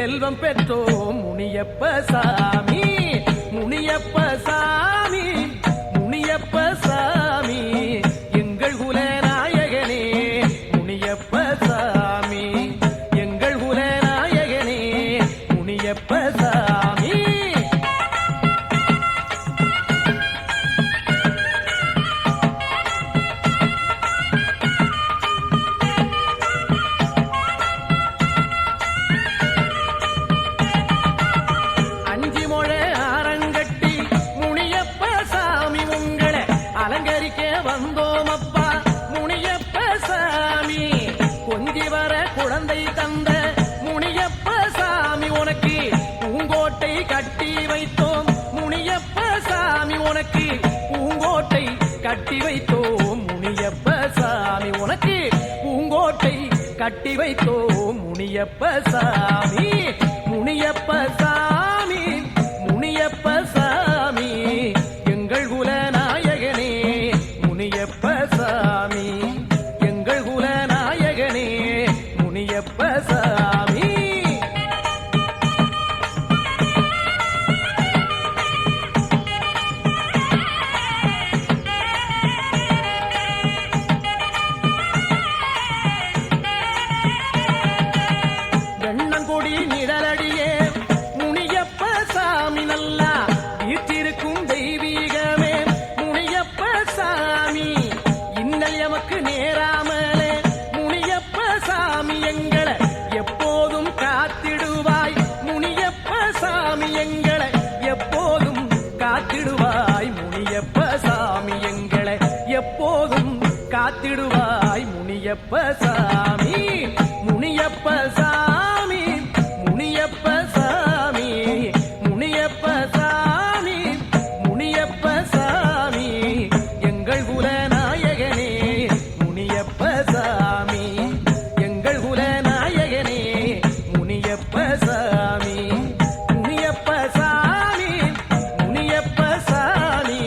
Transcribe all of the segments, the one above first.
செல்வம் பெற்றோம் முனியப்ப சாமி முனியப்ப சாமி முனியப்ப சாமி எங்கள் குலநாயகனே முனியப்ப சாமி எங்கள் குலநாயகனே முனியப்ப சாமி குழந்தை தந்த முனியப்ப சாமி உனக்கு பூங்கோட்டை கட்டி வைத்தோம் முனியப்ப சாமி உனக்கு பூங்கோட்டை கட்டி வைத்தோம் முனியப்ப சாமி உனக்கு பூங்கோட்டை கட்டி வைத்தோம் முனியப்ப சாமி முனியப்ப சாமி முனியப்ப சாமி எங்கள் குலநாயகனே முனியப்ப சாமி எங்கள் குலநாயகனே முனியப்ப சாமி வெண்ணங்கொடி நிழலடியே முனியப்ப சாமி நல்லா வீட்டிருக்கும் தெய்வீகமே முனியப்ப சாமி இன்னல் எமக்கு நேராமலே முனியப்ப சாமி எங்களை எப்போதும் காத்திடுவாய் முனியப்ப சாமி எங்களை எப்போதும் காத்திடுவாய் முனியப்ப சாமி எங்களை எப்போதும் காத்திடுவாய் முனியப்ப சாமி முனியப்ப சாமி முனியப்ப சாமி முனியப்ப சாமி முனியப்ப சாமி எங்கள் குலநாயகனே முனியப்ப சாமி எங்கள் குலநாயகனே முனியப்ப சாமி முனியப்ப சாமி முனியப்ப சாமி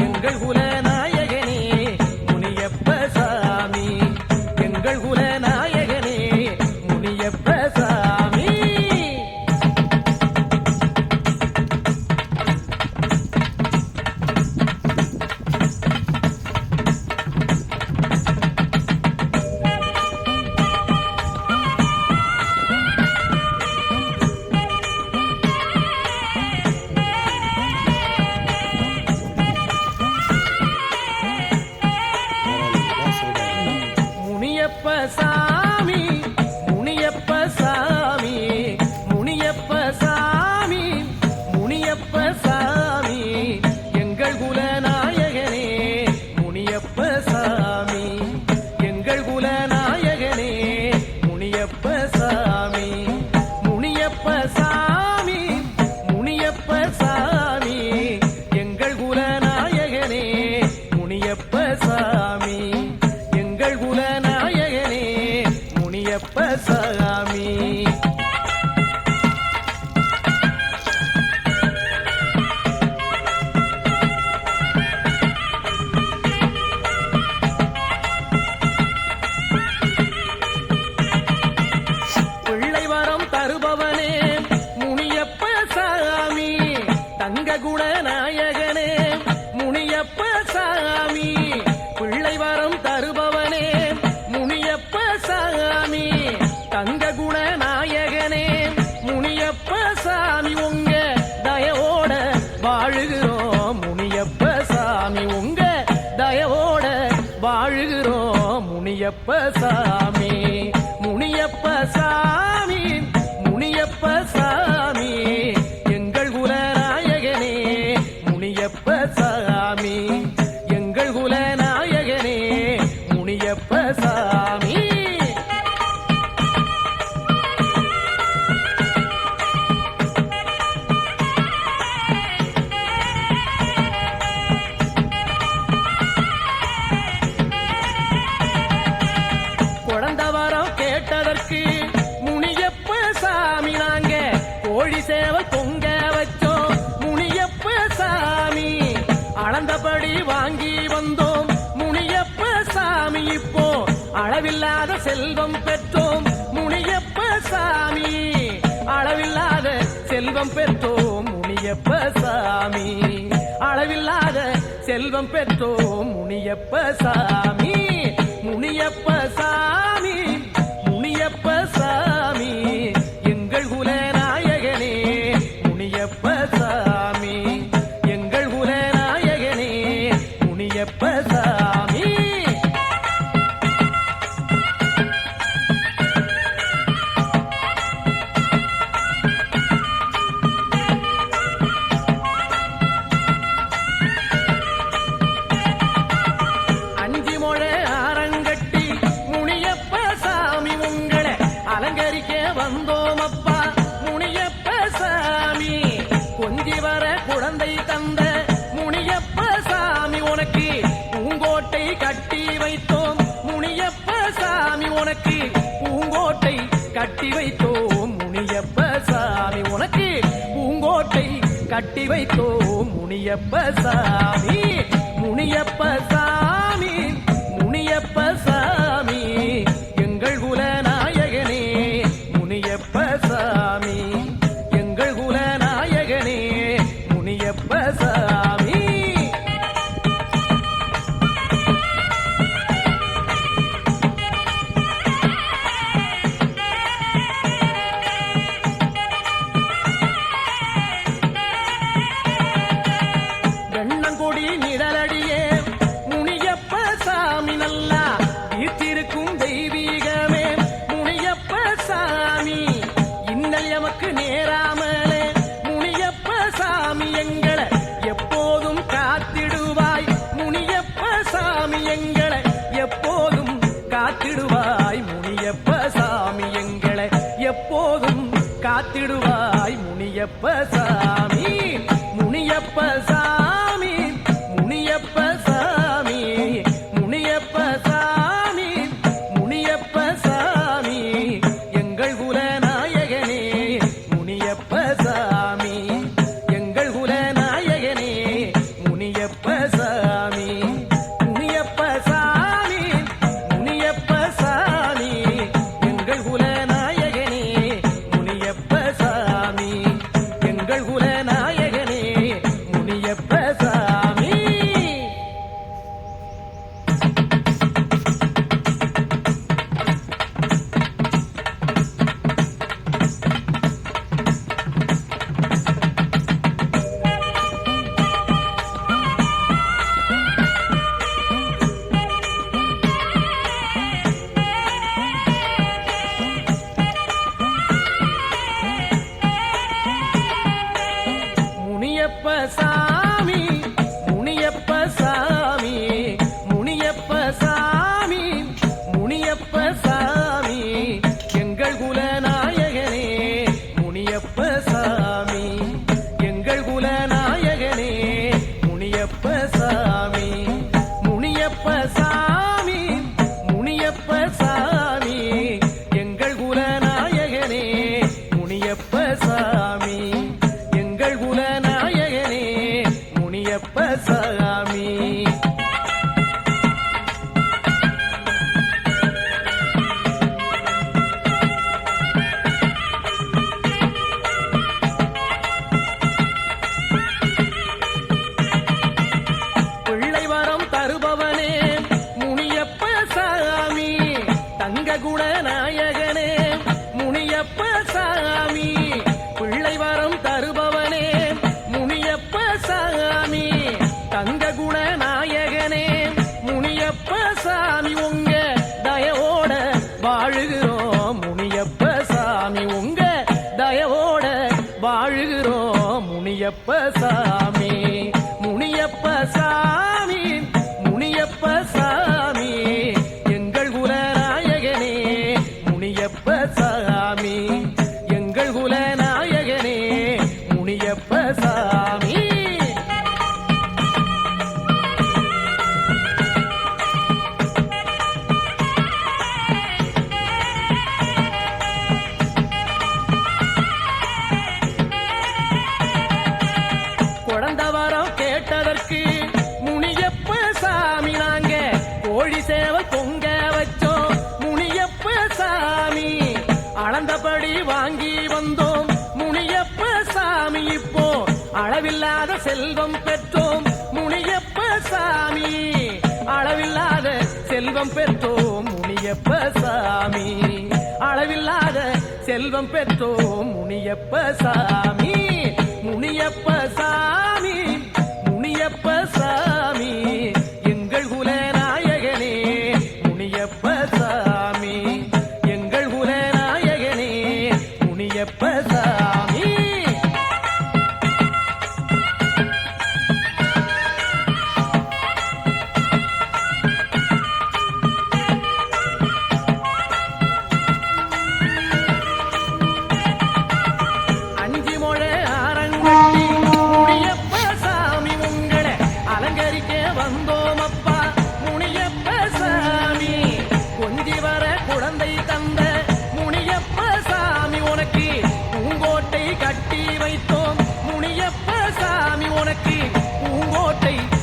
எங்கள் குலநாயகனே முனியப்ப சாமி எங்கள் குலநாயகனே முனியப்ப சாமி முனியப்ப சாமி முனியப்ப சாமி முனியப்ப சாமி முனியப்ப சாமி எங்கள் குலநாயகனே முனியப்ப சாமி எங்கள் குலநாயகனே முனியப்ப சாமி முனியப்ப சாமி முனியப்ப சாமி எங்கள் குலநாயகனே முனியப்ப சாமி எங்கள் குலநாயகனே முனியப்ப சாமி பிள்ளை வரம் தருபவனே முனியப்ப சாமி தங்க குணநாயகனே முனியப்ப சாமி பிள்ளை வரம் தருபவனே முனியப்ப சாமி தங்க குணநாயகனே முனியப்ப சாமி உங்க தயவோட வாழுகிறோம் முனியப்ப சாமி உங்க தயவோட வாழுகிறோம் முனியப்ப சாமி முனியப்ப சாமி முனியப்ப சாமி எங்கள் குலநாயகனே முனியப்ப சாமி எங்கள் குலநாயகனே முனியப்ப சாமி குழந்தை வரம் கேட்டதற்கு முனியப்ப சாமி நாங்க கோழி சேவை பொங்க வச்சோம் முனியப்ப சாமி அளந்தபடி வாங்கி வந்தோம் முனியப்ப சாமி இப்போ அளவில்லாத செல்வம் பெற்றோம் முனியப்ப சாமி அளவில்லாத செல்வம் பெற்றோம் முனியப்ப சாமி. அளவில்லாத செல்வம் பெற்றோம் முனியப்ப சாமி. முனியப்ப சாமி, முனியப்ப சாமி, எங்கள் குல நாயகனே முனியப்ப சாமி. எங்கள் குல நாயகனே முனியப்ப சாமி. அலங்கரிக்க வந்தோம் அப்பா முனியப்ப சாமி. கொஞ்சி வர குழந்தை தந்த முனியப்ப சாமி, உனக்கு பூங்கோட்டை கட்டி வைத்தோம் முனியப்ப சாமி. உனக்கு பூங்கோட்டை கட்டி வைத்தோம் முனியப்ப சாமி. உனக்கு பூங்கோட்டை கட்டி வைத்தோம் முனியப்ப சாமி. முனியப்ப சாமி, முனியப்ப சாமி, எங்கள் குல நாயகனே முனியப்ப சாமி. எங்கள் குல நாயகனே முனியப்ப சாமி. வெண்ணங்கொடி நிழலடியே முனியப்ப சாமி, நல்லா வீற்றிருக்கும் தெய்வீகமே முனியப்ப சாமி. இன்னல் எமக்கு நேராமலே முனியப்ப சாமி, எங்களை எப்போதும் காத்திடுவாய் முனியப்ப சாமி. எங்களை எப்போதும் காத்திடுவாய் முனியப்ப சாமி. எங்களை எப்போதும் காத்திடுவாய் முனியப்ப சாமி. முனியப்ப சாமி, முனியப்ப சாமி, முனியப்ப சாமி, முனியப்ப சாமி, எங்கள் குல நாயகனே முனியப்ப சாமி. எங்கள் குல நாயகனே முனியப்ப சாமி. முனியப்ப சாமி, முனியப்ப சாமி, எங்கள் குல நாயகனே முனியப்ப சாமி. எங்கள் குல நாயகனே முனியப்ப சாமி. முனியப்ப சாமி, முனியப்ப சாமி, முனியப்ப சாமி, முனியப்ப சாமி, எங்கள் குல நாயகனே முனியப்ப சாமி. எங்கள் குல நாயகனே முனியப்ப சாமி. முனியப்ப சாமி, முனியப்ப சாமி, எங்கள் குல நாயகனே முனியப்ப சாமி. எங்கள் குல நாயகனே முனியப்ப சாமி. பிள்ளை வரம் தருபவனே முனியப்ப சாமி. தங்க குண நாயகனே முனியப்ப சாமி. பிள்ளை வரம் தருபவனே முனியப்ப சாமி. தங்க குண நாயகனே முனியப்ப சாமி. உங்க தயவோட வாழுகிறோம் முனியப்ப சாமி. உங்க தயவோட வாழுகிறோம் முனியப்ப சாமி. முனியப்ப சாமி, முனியப்ப சாமி, எங்கள் குல நாயகனே முனியப்ப சாமி. எங்கள் குல நாயகனே முனியப்ப சாமி. குழந்தை வரம் கேட்டதற்கு முனியப்ப சாமி, நாங்க கோழி சேவை பொங்க வச்சோம் முனியப்ப சாமி. அளந்தபடி வாங்கி வந்தோம் செல்வம் பெற்றோம் முனியப்ப சாமி, அளவில்லாத செல்வம் பெற்றோம் முனியப்ப சாமி, அளவில்லாத செல்வம் பெற்றோம் முனியப்ப சாமி, முனியப்ப சாமி, முனியப்ப சாமி, எங்கள் குல நாயகனே முனியப்ப சாமி, எங்கள் குல நாயகனே முனியப்ப சாமி.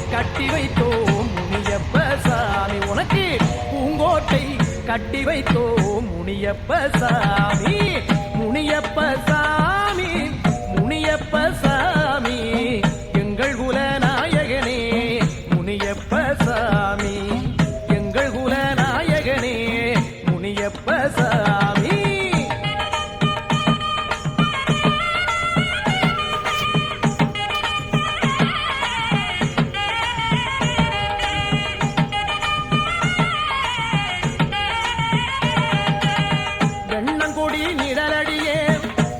கட்டி வைத்தோம் முனியப்ப சாமி, உனக்கு பூங்கோட்டை கட்டி வைத்தோம் முனியப்ப சாமி, முனியப்ப சாமி, முனியப்ப சாமி, எங்கள் குல நாயகனே முனியப்ப சாமி, எங்கள் குல நாயகனே முனியப்ப சாமி. நிழலடியே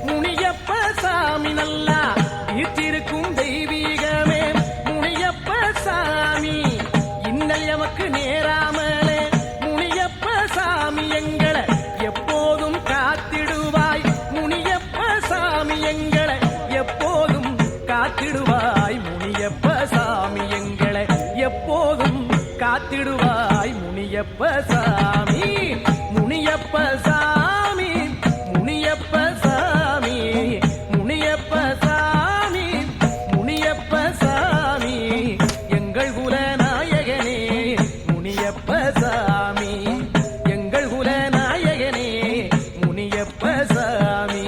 முனியப்ப சாமி, நல்லா ஈர்த்திருக்கும் தெய்வீகமே முனியப்ப சாமி, இன்னல் எமக்கு நேராமலே முனியப்ப சாமி, எங்களை எப்போதும் காத்திடுவாய் முனியப்ப சாமி, எங்களை எப்போதும் காத்திடுவாய் முனியப்ப சாமி, எங்களை எப்போதும் காத்திடுவாய் முனியப்ப சாமி, முனியப்ப சாமி, முனியப்ப சாமி, முனியப்ப சாமி, முனியப்ப சாமி, எங்கள் குல நாயகனே முனியப்ப சாமி, எங்கள் குல நாயகனே முனியப்ப சாமி,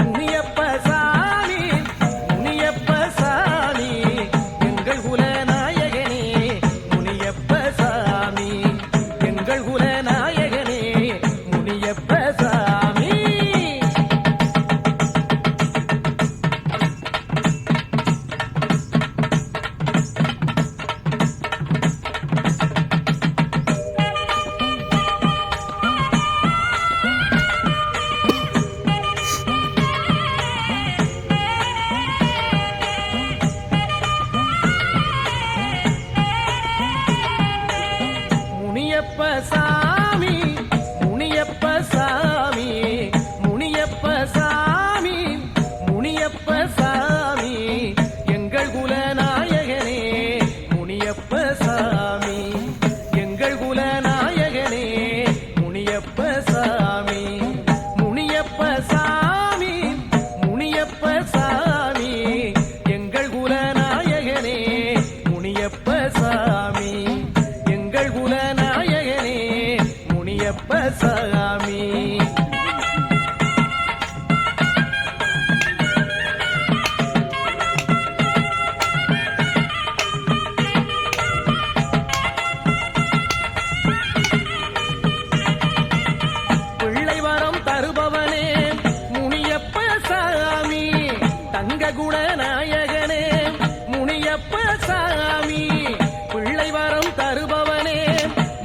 முனியப்ப சாமி, முனியப்ப சாமி, எங்கள் குல நாயகனே முனியப்ப சாமி, எங்கள் குல நாயகனே முனியப்ப சாமி. முனியப்ப சாமி, முனியப்ப சாமி, முனியப்ப சாமி, முனியப்ப சாமி, எங்கள் குல நாயகனே முனியப்ப சாமி, எங்கள் குல நாயகனே முனியப்ப சாமி, முனியப்ப சாமி, முனியப்ப சாமி, எங்கள் குல நாயகனே முனியப்ப சாமி, எங்கள் குல நாயகனே முனியப்ப சாமி. பிள்ளை வரம் தருபவனே முனியப்ப சாமி, தங்க குண நாயகனே முனியப்ப சாமி, பிள்ளை வரம் தருபவனே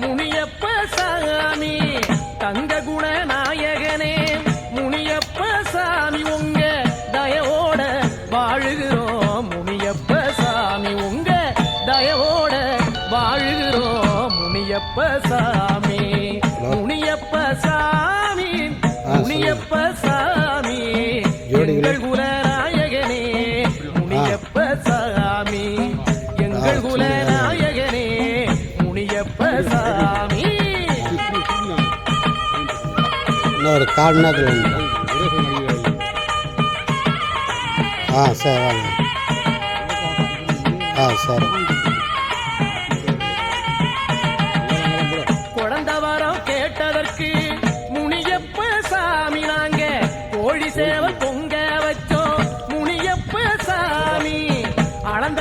முனியப்ப சாமி, தங்க குண நாயகனே முனியப்ப சாமி, உங்க தயவோட வாழுகிறோம் முனியப்ப சாமி, உங்க தயவோட வாழுகிறோம் முனியப்ப சாமி, முனியப்ப சாமி, முனியப்ப சாமி, எங்கள் குல நாயகனே முனியப்ப சாமி, எங்கள் குல நாயகனே முனியப்ப சாமி. இன்னொரு கால் நேரத்தில் சரி வாங்க. சரி. குழந்த வரம் கேட்டதற்கு முனியப்ப சாமி, நாங்க கோழி சேவல் பொங்க வச்சோம் முனியப்ப சாமி, அளந்த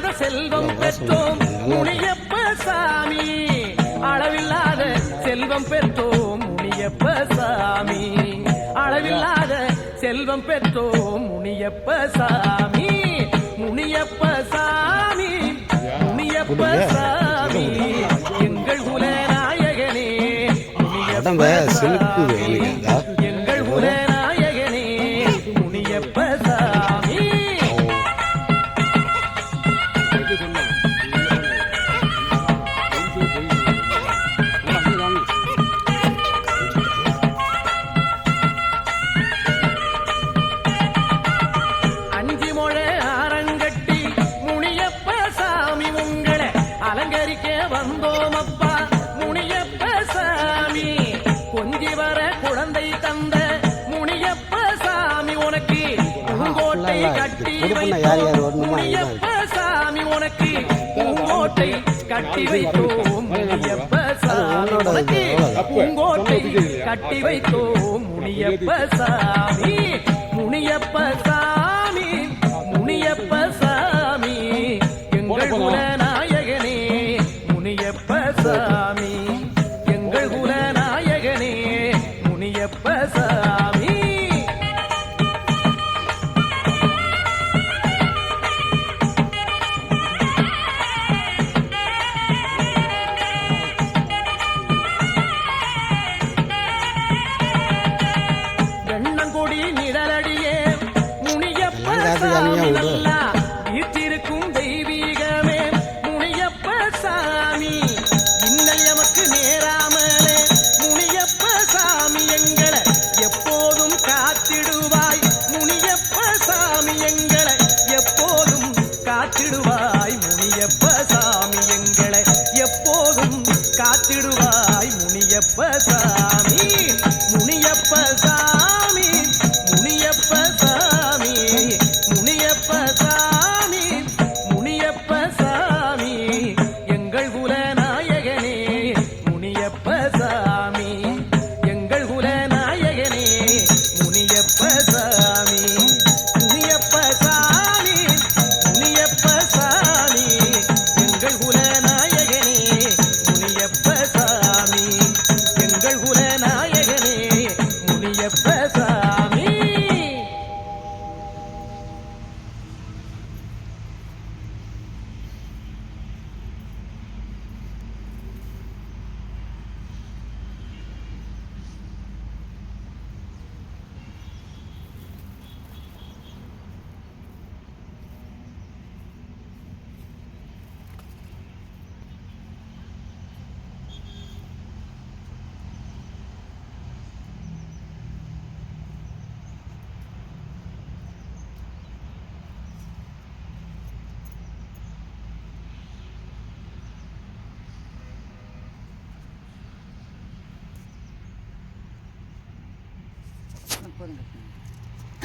அளவில்லாத செல்வம் பெற்றோம் முனியப்ப சாமி, அளவில்லாத செல்வம் பெற்றோம் முனியப்ப சாமி, அளவில்லாத செல்வம் பெற்றோம் முனியப்ப சாமி, முனியப்ப சாமி, முனியப்ப சாமி, எங்கள் குலநாயகனே முனியப்ப சாமி, எங்கள் குலநாயகனே முனியப்ப சாமி. அஞ்சு மொழ ஆரங்கட்டி முனியப்ப சாமி உங்களை அலங்கரிக்க வந்தோம் அப்பா முனியப்ப சாமி, கொஞ்சி வர குழந்தை தந்த முனியப்ப சாமி உனக்கு பூங்கோட்டை கட்டி வைத்தோம் முனியப்ப சாமி, உனக்கு பூங்கோட்டை கட்டி வைத்தோம் முனியப்ப சாமி, உனக்கு பூங்கோட்டை கட்டி வைத்தோம் முனியப்ப சாமி, முனியப்ப சாமி, முனியப்ப சாமி, எங்கள் குலநாயகனே முனியப்ப சாமி, எங்கள் குலநாயகனே முனியப்ப சாமி. எண்ணங்கொடி நிழலடியே முனியப்ப சாமி, நல்லா வீற்றிருக்கும் தெய்வீகமே முனியப்ப சாமி, இன்னல் எமக்கு நேராமலே முனியப்ப சாமி, எங்களை எப்போதும் காத்திடுவாய் முனியப்ப சாமி, எங்களை எப்போதும் காத்திடுவாய் முனியப்ப சாமி, எங்களை எப்போதும் காத்திடுவாய் முனியப்ப சாமி, முனியப்ப சாமி, முனியப்ப சாமி, முனியப்ப சாமி, முனியப்ப சாமி, எங்கள் குலநாயகனே முனியப்ப சாமி, எங்கள் குலநாயகனே முனியப்ப சாமி, முனியப்ப சாமி, முனியப்ப சாமி, எங்கள் குலநாயகனே முனியப்ப சாமி, எங்கள் குலநாயகனே முனியப்ப சாமி.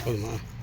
போதுமா?